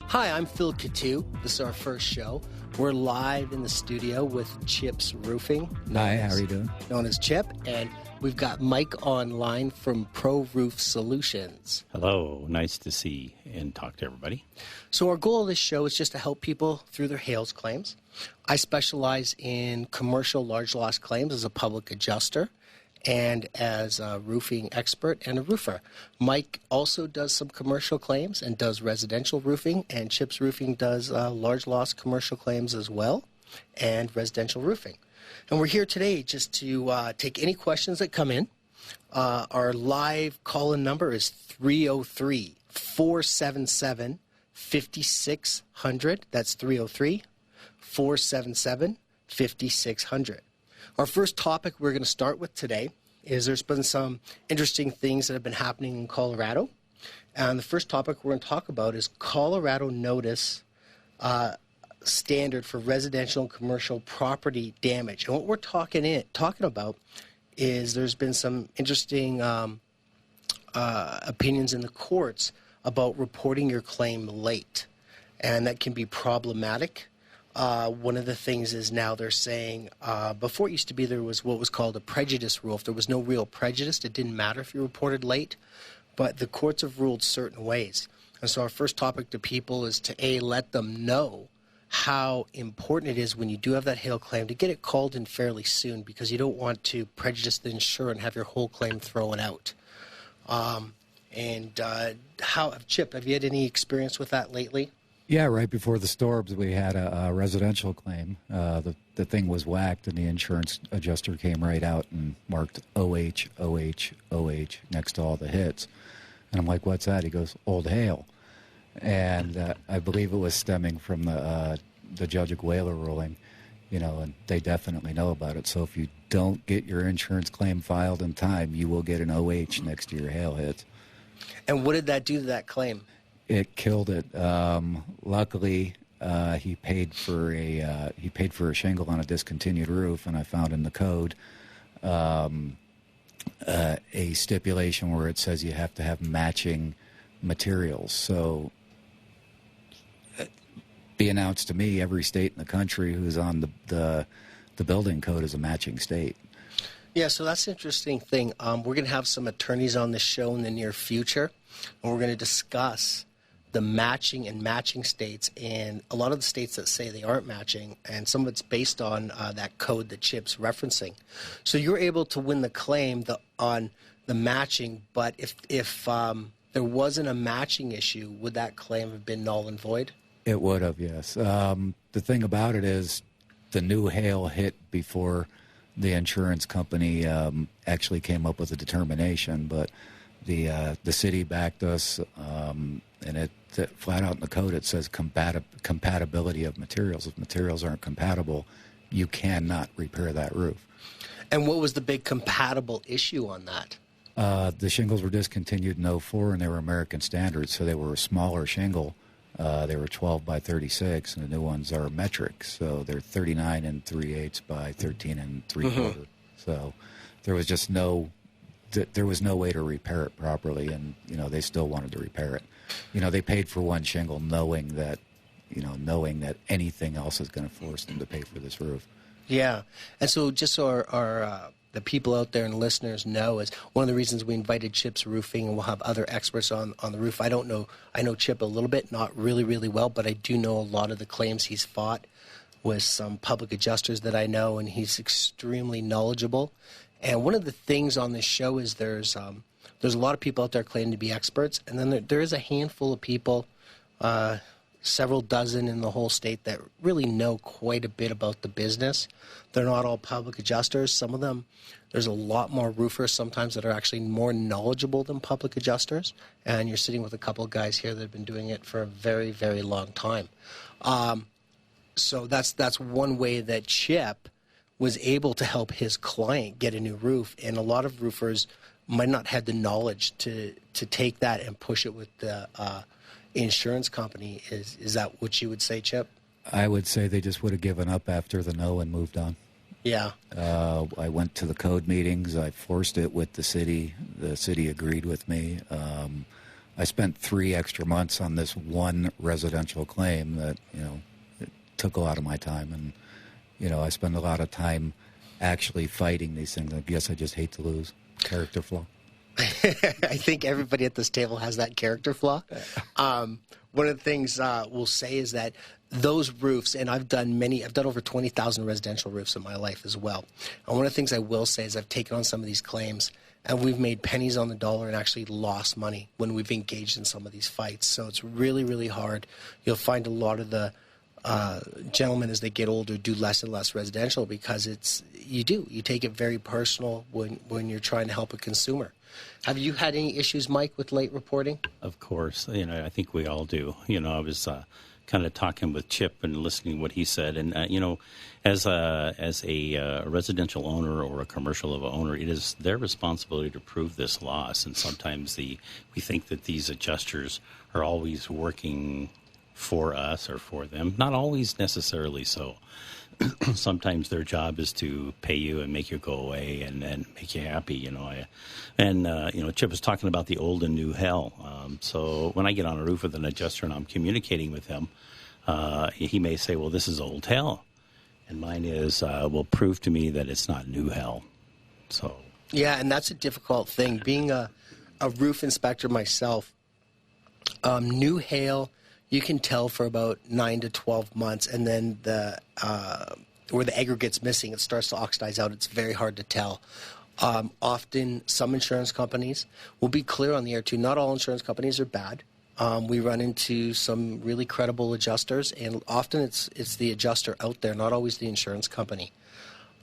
Hi, I'm Phil Coutu. This is our first show. We're live in the studio with Chip's Roofing. Hi, how are you doing? Known as Chip. And we've got Mike online from Pro Roof Solutions. Hello, nice to see and talk to everybody. So our goal of this show is just to help people through their hails claims. I specialize in commercial large loss claims as a public adjuster and as a roofing expert and a roofer. Mike also does some commercial claims and does residential roofing, and Chip's Roofing does large loss commercial claims as well and residential roofing. And we're here today just to take any questions that come in. Our live call-in number is 303-477-5600. That's 303-477-5600. Our first topic we're going to start with today is there's been some interesting things that have been happening in Colorado. And the first topic we're going to talk about is Colorado notice standard for residential and commercial property damage. And what we're talking about is there's been some interesting opinions in the courts about reporting your claim late. And that can be problematic. One of the things is now they're saying, before it used to be there was what was called a prejudice rule. If there was no real prejudice, it didn't matter if you reported late. But the courts have ruled certain ways. And so our first topic to people is to, let them know how important it is when you do have that hail claim to get it called in fairly soon, because you don't want to prejudice the insurer and have your whole claim thrown out. Chip, have you had any experience with that lately? Yeah, right before the storms, we had a residential claim. The thing was whacked, and the insurance adjuster came right out and marked OH, OH, OH next to all the hits. And I'm like, what's that? He goes, old hail. And I believe it was stemming from the Judge Aguilar ruling, and they definitely know about it. So if you don't get your insurance claim filed in time, you will get an OH next to your hail hits. And what did that do to that claim? It killed it. Luckily, he paid for a shingle on a discontinued roof, and I found in the code a stipulation where it says you have to have matching materials. So, be announced to me, every state in the country who's on the building code is a matching state. Yeah, so that's an interesting thing. We're going to have some attorneys on the show in the near future, and we're going to discuss the matching states, and a lot of the states that say they aren't matching, and some of it's based on that code that Chip's referencing. So you're able to win the claim on the matching, but if there wasn't a matching issue, would that claim have been null and void? It would have, yes. The thing about it is the new hail hit before the insurance company actually came up with a determination, but the city backed us, and it flat out in the code it says compatibility of materials. If materials aren't compatible, you cannot repair that roof. And what was the big compatible issue on that? The shingles were discontinued in 2004, and they were American standards, so they were a smaller shingle. They were 12 by 36, and the new ones are metric, so they're 39 and 3/8 by 13 and 3/4. Mm-hmm. So there was just no way to repair it properly, and they still wanted to repair it. They paid for one shingle, knowing that anything else is going to force them to pay for this roof. Yeah, and so just so our the people out there and listeners know, is one of the reasons we invited Chip's Roofing, and we'll have other experts on the roof. I know Chip a little bit, not really, really well, but I do know a lot of the claims he's fought with some public adjusters that I know, and he's extremely knowledgeable. And one of the things on this show is there's a lot of people out there claiming to be experts, and then there is a handful of people, several dozen in the whole state, that really know quite a bit about the business. They're not all public adjusters. Some of them, there's a lot more roofers sometimes that are actually more knowledgeable than public adjusters, and you're sitting with a couple of guys here that have been doing it for a very, very long time. So that's one way that Chip was able to help his client get a new roof, and a lot of roofers might not have the knowledge to take that and push it with the insurance company. Is that what you would say, Chip? I would say they just would have given up after the no and moved on. Yeah. I went to the code meetings. I forced it with the city. The city agreed with me. I spent 3 extra months on this one residential claim that, it took a lot of my time. And, I spend a lot of time actually fighting these things. I guess I just hate to lose. Character flaw. I think everybody at this table has that character flaw. One of the things we'll say is that those roofs, and I've done over 20,000 residential roofs in my life as well. And one of the things I will say is I've taken on some of these claims, and we've made pennies on the dollar and actually lost money when we've engaged in some of these fights. So it's really, really hard. You'll find a lot of the gentlemen, as they get older, do less and less residential because you take it very personal when you're trying to help a consumer. Have you had any issues, Mike, with late reporting? Of course. I think we all do. I was kind of talking with Chip and listening to what he said. And, as a residential owner or a commercial owner, it is their responsibility to prove this loss. And sometimes we think that these adjusters are always working for us or for them. Not always necessarily so. Sometimes their job is to pay you and make you go away and make you happy, Chip was talking about the old and new hell. So when I get on a roof with an adjuster and I'm communicating with him, he may say, well, this is old hell. And mine is, well, prove to me that it's not new hell. So yeah, and that's a difficult thing. Being a roof inspector myself, new hail, you can tell for about 9 to 12 months, and then where the aggregate's missing, it starts to oxidize out. It's very hard to tell. Often, some insurance companies will be clear on the air, too. Not all insurance companies are bad. We run into some really credible adjusters, and often it's the adjuster out there, not always the insurance company.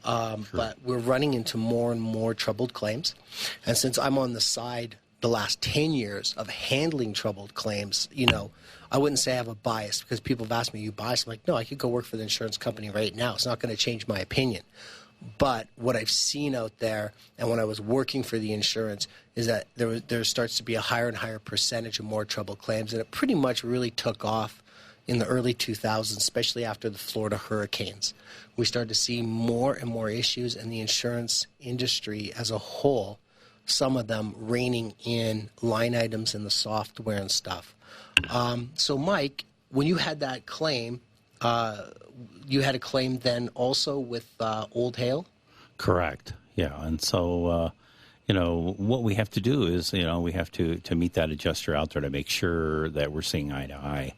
Sure. But we're running into more and more troubled claims. And since I'm on the side the last 10 years of handling troubled claims, I wouldn't say I have a bias because people have asked me, are you biased? I'm like, no, I could go work for the insurance company right now. It's not going to change my opinion. But what I've seen out there, and when I was working for the insurance, is that there starts to be a higher and higher percentage of more troubled claims, and it pretty much really took off in the early 2000s, especially after the Florida hurricanes. We started to see more and more issues in the insurance industry as a whole, some of them reining in line items in the software and stuff. So, Mike, when you had that claim, you had a claim then also with Old Hail? Correct. Yeah. And so, what we have to do is, we have to meet that adjuster out there to make sure that we're seeing eye to eye.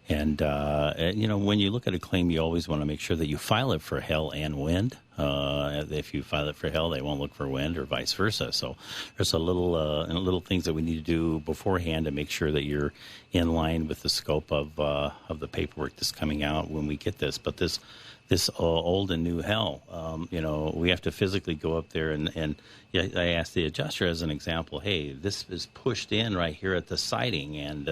And, when you look at a claim, you always want to make sure that you file it for hail and wind. If you file it for hail, they won't look for wind or vice versa. So there's a little things that we need to do beforehand to make sure that you're in line with the scope of the paperwork that's coming out when we get this. But this old and new hell, we have to physically go up there and I asked the adjuster as an example, hey, this is pushed in right here at the siding, and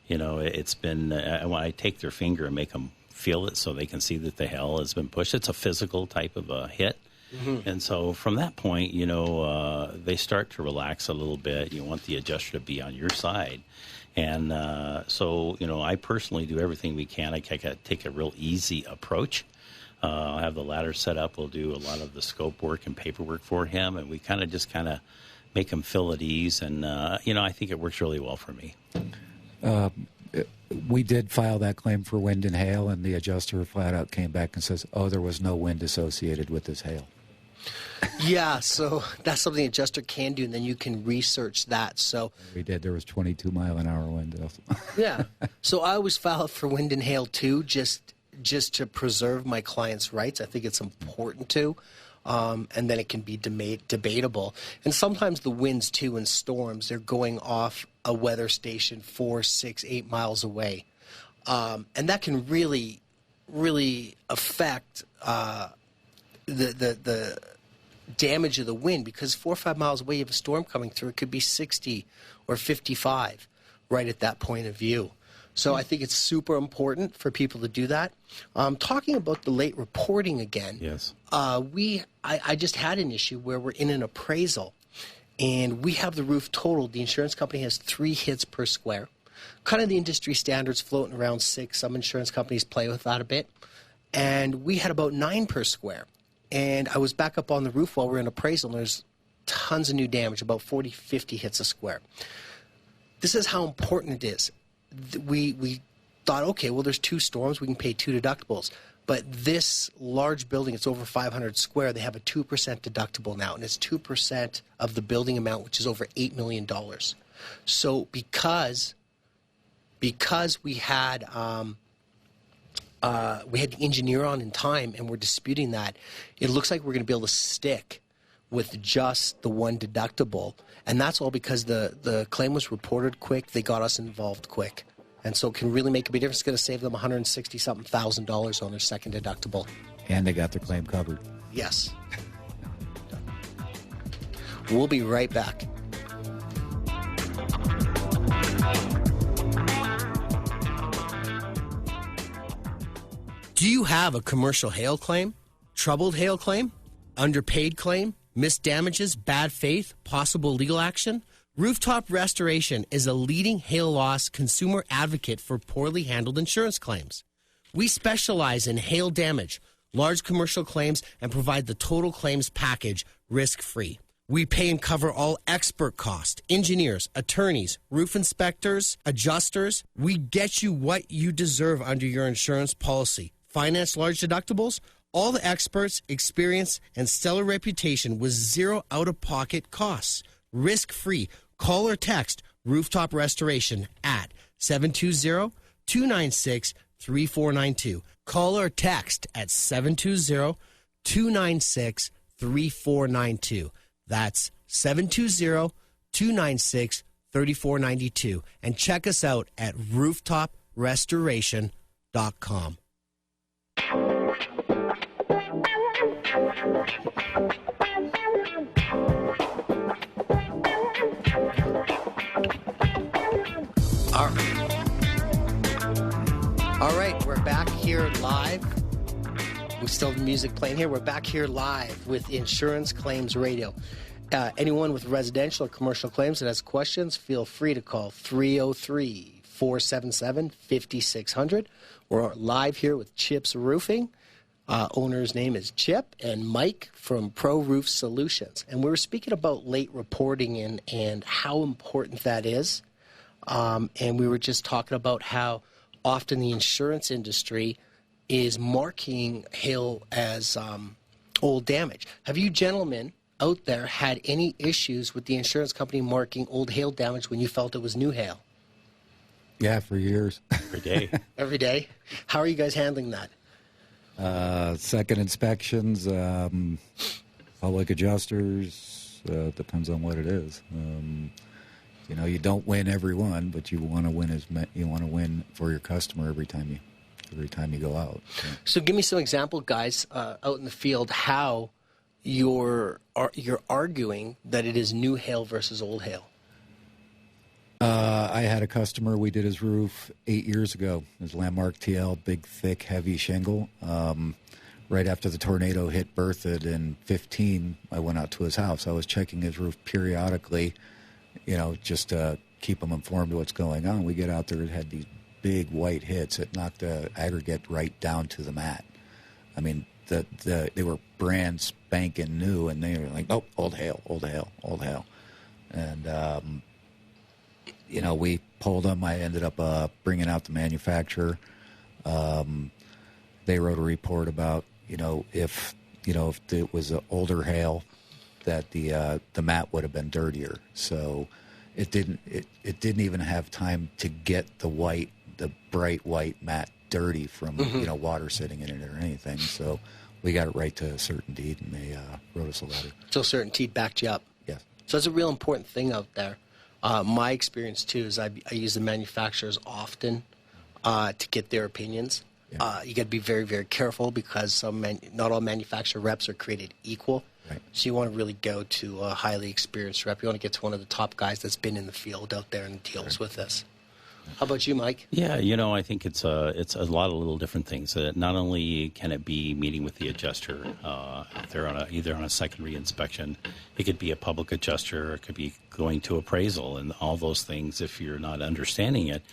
it's been. I take their finger and make them feel it so they can see that the hell has been pushed. It's a physical type of a hit. Mm-hmm. And so from that point, they start to relax a little bit. You want the adjuster to be on your side. And so, I personally do everything we can. I take a real easy approach. I'll have the ladder set up. We'll do a lot of the scope work and paperwork for him. And we kind of make him feel at ease. And, I think it works really well for me. We did file that claim for wind and hail, and the adjuster flat out came back and says, there was no wind associated with this hail. Yeah, so that's something the adjuster can do, and then you can research that. So we did. There was 22-mile-an-hour wind. Yeah. So I always file it for wind and hail, too, just to preserve my client's rights. I think it's important to. And then it can be debatable. And sometimes the winds, too, and storms, they're going off a weather station 4, 6, 8 miles away. And that can really, really affect the damage of the wind, because 4 or 5 miles away, you have a storm coming through. It could be 60 or 55 right at that point of view. So I think it's super important for people to do that. Talking about the late reporting again, yes. I just had an issue where we're in an appraisal, and we have the roof totaled. The insurance company has 3 hits per square. Kind of the industry standards floating around 6. Some insurance companies play with that a bit. And we had about 9 per square. And I was back up on the roof while we're in appraisal, and there's tons of new damage, about 40, 50 hits a square. this is how important it is. We thought, okay, well, there's 2 storms, we can pay 2 deductibles. But this large building, it's over 500 square, they have a 2% deductible now, and it's 2% of the building amount, which is over $8 million. So because we had the engineer on in time and we're disputing that, it looks like we're going to be able to stick with just the 1 deductible. And that's all because the claim was reported quick, they got us involved quick. And so it can really make a big difference. It's going to save them $160-something thousand on their second deductible. And they got their claim covered. Yes. We'll be right back. Do you have a commercial hail claim? Troubled hail claim? Underpaid claim? Missed damages? Bad faith? Possible legal action? RoofTop Restoration is a leading hail loss consumer advocate for poorly handled insurance claims. We specialize in hail damage, large commercial claims, and provide the total claims package risk-free. We pay and cover all expert costs, engineers, attorneys, roof inspectors, adjusters. We get you what you deserve under your insurance policy. Finance large deductibles, all the experts, experience, and stellar reputation with 0 out-of-pocket costs. Risk-free. Call or text RoofTop Restoration at 720-296-3492. Call or text at 720-296-3492. That's 720-296-3492. And check us out at rooftoprestoration.com. All right, we're back here live. We still have the music playing here. We're back here live with Insurance Claims Radio. Anyone with residential or commercial claims that has questions, feel free to call 303-477-5600. We're live here with Chip's Roofing. Owner's name is Chip, and Mike from Pro Roof Solutions. And we were speaking about late reporting and how important that is. And we were just talking about how often the insurance industry is marking hail as old damage. Have you gentlemen out there had any issues with the insurance company marking old hail damage when you felt it was new hail? Yeah, for years. Every day. Every day? How are you guys handling that? Second inspections, public adjusters, depends on what it is. You don't win every one, but you want to win for your customer every time you go out. So give me some example, guys, out in the field, how you're arguing that it is new hail versus old hail. I had a customer, we did his roof 8 years ago. His landmark TL, big, thick, heavy shingle. Right after the tornado hit Berthoud in 15, I went out to his house. I was checking his roof periodically, just to keep him informed of what's going on. We get out there, it had these big white hits that knocked the aggregate right down to the mat. I mean, they were brand spanking new, and they were like, oh, old hail. And, we pulled them. I ended up bringing out the manufacturer. They wrote a report about, if it was an older hail, that the mat would have been dirtier. So it didn't even have time to get the bright white mat dirty from water sitting in it or anything. So we got it right to certainty, and they wrote us a letter. So certainty backed you up. Yeah. So that's a real important thing out there. My experience too is I use the manufacturers often to get their opinions. Yeah. You got to be very, very careful because not all manufacturer reps are created equal. Right. So you want to really go to a highly experienced rep. You want to get to one of the top guys that's been in the field out there and deals with this. How about you, Mike? Yeah, I think it's a lot of little different things. Not only can it be meeting with the adjuster if they're either on a secondary inspection, it could be a public adjuster, it could be going to appraisal, and all those things. If you're not understanding it,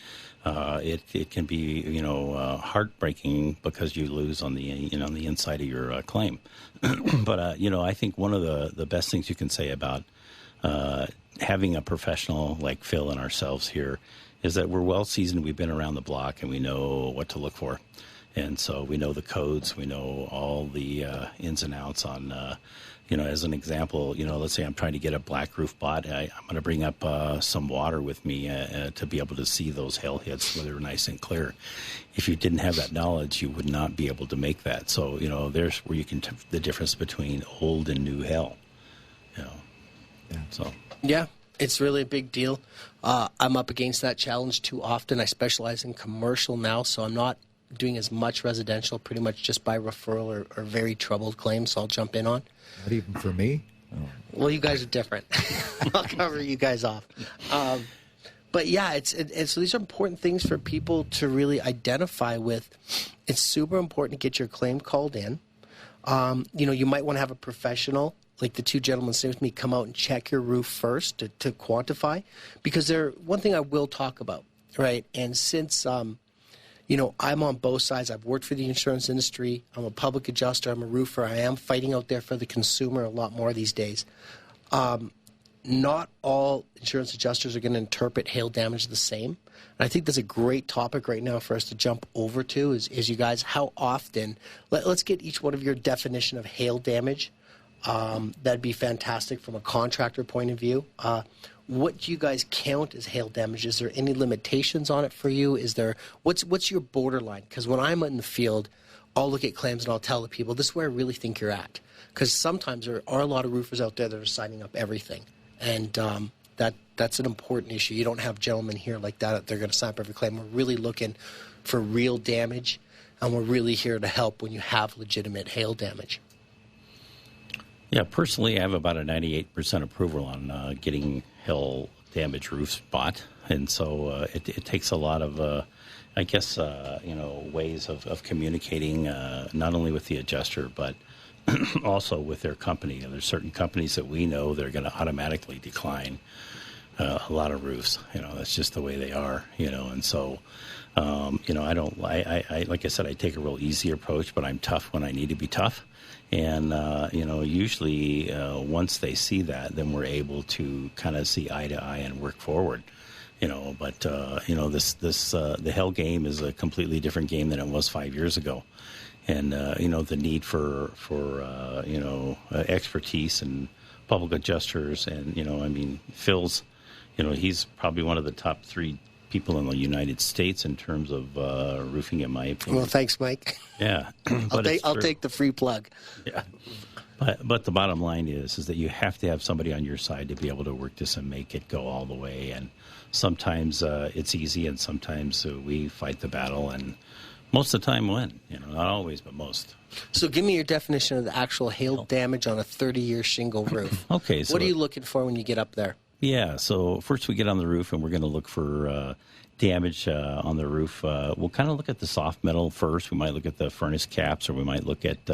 it can be heartbreaking because you lose on the the inside of your claim. But I think one of the best things you can say about having a professional like Phil and ourselves here is that we're well seasoned. We've been around the block and we know what to look for. And so we know the codes, we know all the ins and outs on, as an example, let's say I'm trying to get a black roof bought. I'm going to bring up some water with me to be able to see those hail hits where they're nice and clear. If you didn't have that knowledge, you would not be able to make that. So, there's where you can the difference between old and new hail. Yeah. So. Yeah. It's really a big deal. I'm up against that challenge too often. I specialize in commercial now, so I'm not doing as much residential, pretty much just by referral or very troubled claims, so I'll jump in on. Not even for me? Oh. Well, you guys are different. I'll cover you guys off. But yeah, it's so these are important things for people to really identify with. It's super important to get your claim called in. You might want to have a professional, like the two gentlemen sitting with me, come out and check your roof first to quantify. Because one thing I will talk about, right? And since I'm on both sides. I've worked for the insurance industry. I'm a public adjuster. I'm a roofer. I am fighting out there for the consumer a lot more these days. Not all insurance adjusters are going to interpret hail damage the same. And I think that's a great topic right now for us to jump over to is you guys, how often, let's get each one of your definition of hail damage. That'd be fantastic from a contractor point of view. What do you guys count as hail damage? Is there any limitations on it for you? What's your borderline? Because when I'm in the field, I'll look at claims and I'll tell the people, this is where I really think you're at. Because sometimes there are a lot of roofers out there that are signing up everything. And that's an important issue. You don't have gentlemen here like that. They're going to sign up every claim. We're really looking for real damage, and we're really here to help when you have legitimate hail damage. Yeah, personally, I have about a 98% approval on getting hail damage roofs bought. And so it takes a lot of, ways of communicating, not only with the adjuster, but also with their company. And there's certain companies that we know that are going to automatically decline a lot of roofs. That's just the way they are, and so, I like I said, I take a real easy approach, but I'm tough when I need to be tough. And, usually once they see that, then we're able to kind of see eye to eye and work forward, but, the hell game is a completely different game than it was 5 years ago. And, the need for expertise and public adjusters. And, Phil's, he's probably one of the top 3 people in the United States in terms of roofing, in my opinion. Well, thanks, Mike. Yeah. I'll take the free plug. Yeah. But the bottom line is that you have to have somebody on your side to be able to work this and make it go all the way. And sometimes it's easy, and sometimes we fight the battle, and most of the time win. Not always, but most. So give me your definition of the actual hail damage on a 30-year shingle roof. Okay. So what are you looking for when you get up there? Yeah, so first we get on the roof, and we're going to look for damage on the roof. We'll kind of look at the soft metal first. We might look at the furnace caps, or we might look at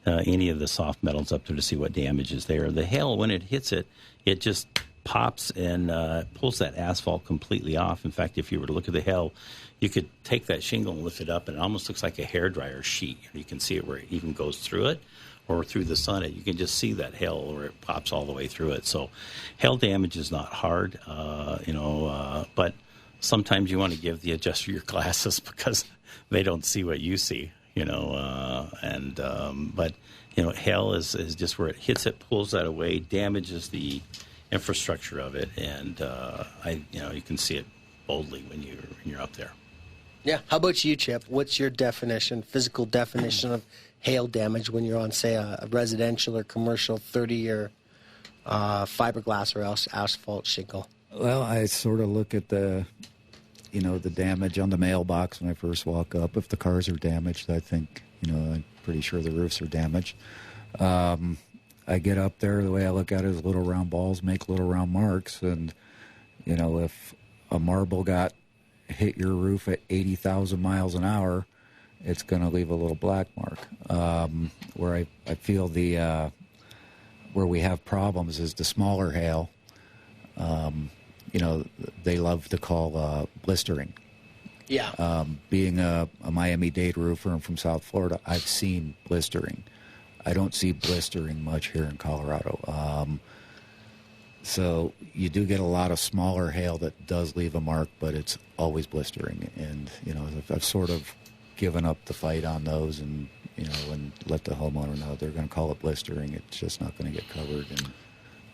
any of the soft metals up there to see what damage is there. The hail, when it hits it, it just pops and pulls that asphalt completely off. In fact, if you were to look at the hail, you could take that shingle and lift it up, and it almost looks like a hairdryer sheet. You can see it where it even goes through it, or through the sun. You can just see that hail where it pops all the way through it. So hail damage is not hard, but sometimes you want to give the adjuster your glasses because they don't see what you see, but hail is just where it hits it, pulls that away, damages the infrastructure of it, and you can see it boldly when you're up there. Yeah. How about you, Chip? What's your physical definition of hail damage when you're on, say, a residential or commercial 30-year fiberglass or asphalt shingle? Well, I sort of look at the damage on the mailbox when I first walk up. If the cars are damaged, I think, I'm pretty sure the roofs are damaged. I get up there, the way I look at it is little round balls make little round marks. And, if a marble got hit your roof at 80,000 miles an hour, it's going to leave a little black mark. Where I feel where we have problems is the smaller hail. They love to call blistering. Yeah. Being a Miami-Dade roofer and from South Florida, I've seen blistering. I don't see blistering much here in Colorado. So you do get a lot of smaller hail that does leave a mark, but it's always blistering. And, I've sort of given up the fight on those and, and let the homeowner know they're going to call it blistering. It's just not going to get covered. And,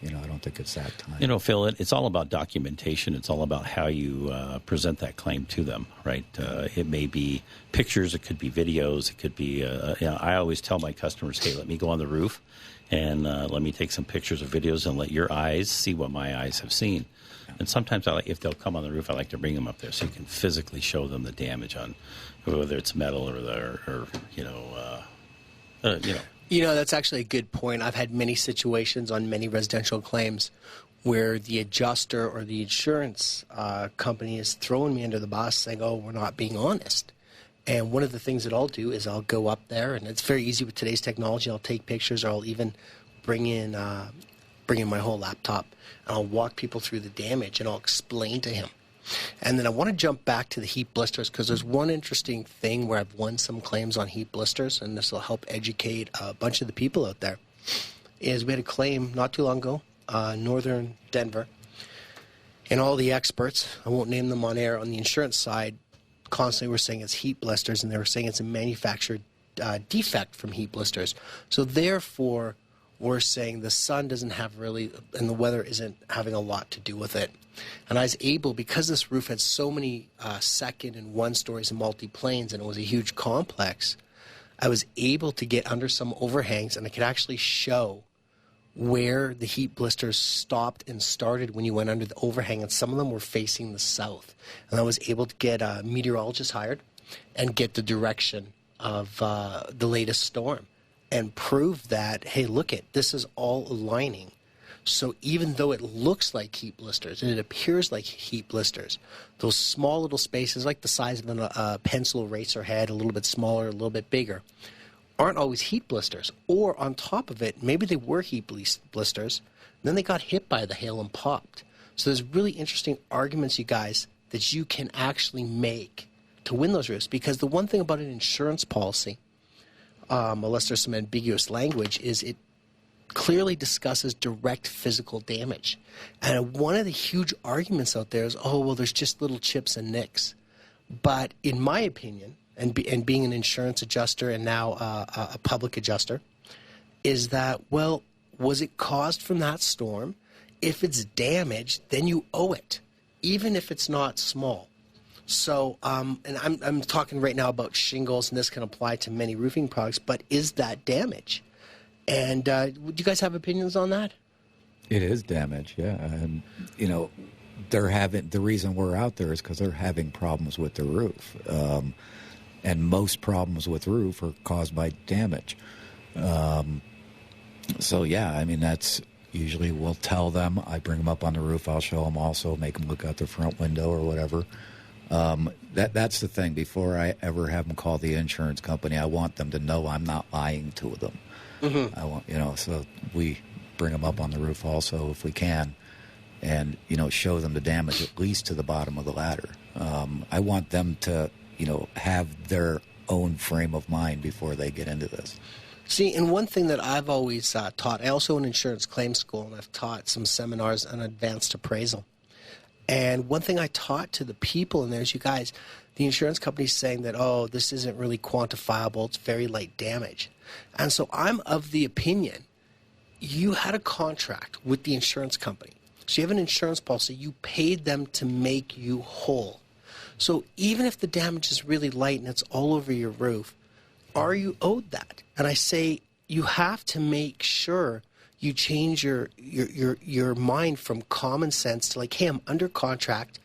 I don't think it's that time. Phil, it's all about documentation. It's all about how you present that claim to them, right? It may be pictures. It could be videos. It could be, I always tell my customers, hey, let me go on the roof and let me take some pictures or videos and let your eyes see what my eyes have seen. And sometimes if they'll come on the roof, I like to bring them up there so you can physically show them the damage on whether it's metal or that's actually a good point. I've had many situations on many residential claims where the adjuster or the insurance company is throwing me under the bus saying, oh, we're not being honest. And one of the things that I'll do is I'll go up there, and it's very easy with today's technology. I'll take pictures, or I'll even bring in my whole laptop, and I'll walk people through the damage, and I'll explain to him. And then I want to jump back to the heat blisters because there's one interesting thing where I've won some claims on heat blisters, and this will help educate a bunch of the people out there, is we had a claim not too long ago, northern Denver, and all the experts, I won't name them on air, on the insurance side, constantly were saying it's heat blisters, and they were saying it's a manufactured defect from heat blisters. So therefore, we're saying the sun doesn't have really, and the weather isn't having a lot to do with it. And I was able, because this roof had so many second and one stories and multi-planes, and it was a huge complex, I was able to get under some overhangs, and I could actually show where the heat blisters stopped and started when you went under the overhang, and some of them were facing the south. And I was able to get a meteorologist hired and get the direction of the latest storm and prove that, hey, look this is all aligning. So even though it looks like heat blisters and it appears like heat blisters, those small little spaces, like the size of a pencil eraser head, a little bit smaller, a little bit bigger, aren't always heat blisters. Or on top of it, maybe they were heat blisters, and then they got hit by the hail and popped. So there's really interesting arguments, you guys, that you can actually make to win those roofs. Because the one thing about an insurance policy, unless there's some ambiguous language, is it clearly discusses direct physical damage. And one of the huge arguments out there is, oh, well, there's just little chips and nicks. But in my opinion, and being an insurance adjuster and now a public adjuster, is that, well, was it caused from that storm? If it's damaged, then you owe it, even if it's not small. So, and I'm talking right now about shingles, and this can apply to many roofing products, but is that damage? And do you guys have opinions on that? It is damage, yeah. And, the reason we're out there is because they're having problems with the roof. And most problems with roof are caused by damage. So, yeah, I mean, that's usually we'll tell them. I bring them up on the roof. I'll show them also, make them look out the front window or whatever. That's the thing. Before I ever have them call the insurance company, I want them to know I'm not lying to them. Mm-hmm. I want, so we bring them up on the roof also if we can, and, show them the damage at least to the bottom of the ladder. I want them to, have their own frame of mind before they get into this. See, and one thing that I've always taught, I also in insurance claims school, and I've taught some seminars on advanced appraisal. And one thing I taught to the people in there is, you guys, the insurance company's saying that, oh, this isn't really quantifiable, it's very light damage. And so I'm of the opinion, you had a contract with the insurance company. So you have an insurance policy, you paid them to make you whole. So even if the damage is really light and it's all over your roof, are you owed that? And I say you have to make sure you change your mind from common sense to like, hey, I'm under contract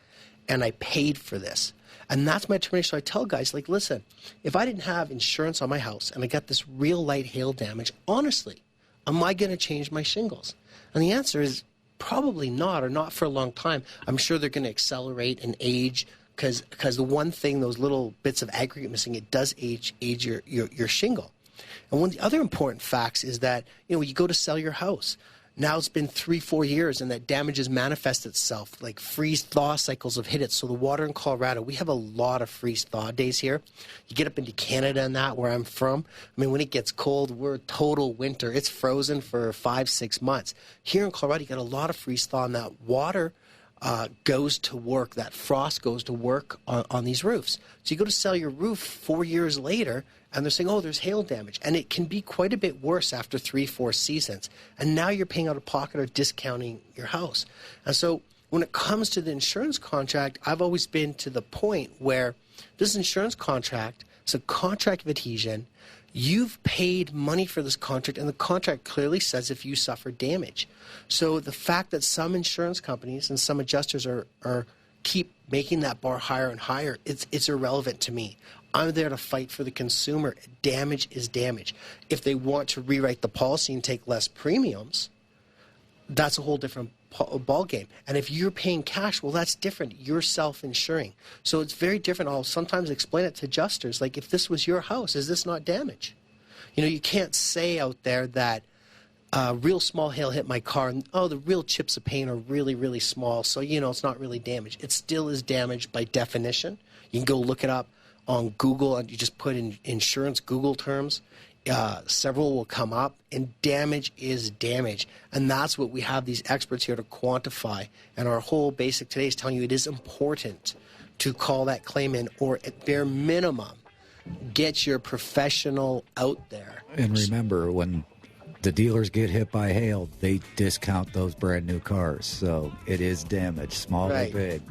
and I paid for this. And that's my determination. So I tell guys, like, listen, if I didn't have insurance on my house and I got this real light hail damage, honestly, am I going to change my shingles? And the answer is probably not, or not for a long time. I'm sure they're going to accelerate and age because the one thing, those little bits of aggregate missing, it does age your shingle. And one of the other important facts is that, you go to sell your house. Now it's been 3-4 years, and that damage has manifested itself, like freeze-thaw cycles have hit it. So the water in Colorado, we have a lot of freeze-thaw days here. You get up into Canada and that, where I'm from, I mean, when it gets cold, we're total winter. It's frozen for 5-6 months. Here in Colorado, you got a lot of freeze-thaw, and that water goes to work, that frost goes to work on these roofs. So you go to sell your roof 4 years later, and they're saying, oh, there's hail damage. And it can be quite a bit worse after 3-4 seasons. And now you're paying out of pocket or discounting your house. And so when it comes to the insurance contract, I've always been to the point where this insurance contract is a contract of adhesion. You've paid money for this contract, and the contract clearly says if you suffer damage. So the fact that some insurance companies and some adjusters are keep making that bar higher and higher, it's irrelevant to me. I'm there to fight for the consumer. Damage is damage. If they want to rewrite the policy and take less premiums, that's a whole different ball game. And if you're paying cash, well, that's different. You're self-insuring. So it's very different. I'll sometimes explain it to adjusters, like, if this was your house, is this not damage? You know, you can't say out there that real small hail hit my car, and, oh, the real chips of paint are really, really small, so, you know, it's not really damage. It still is damage by definition. You can go look it up on Google, and you just put in insurance Google terms. Several will come up, and damage is damage. And that's what we have these experts here to quantify. And our whole basic today is telling you it is important to call that claim in, or at bare minimum, get your professional out there. And remember, when the dealers get hit by hail, they discount those brand new cars. So it is damage, small or big.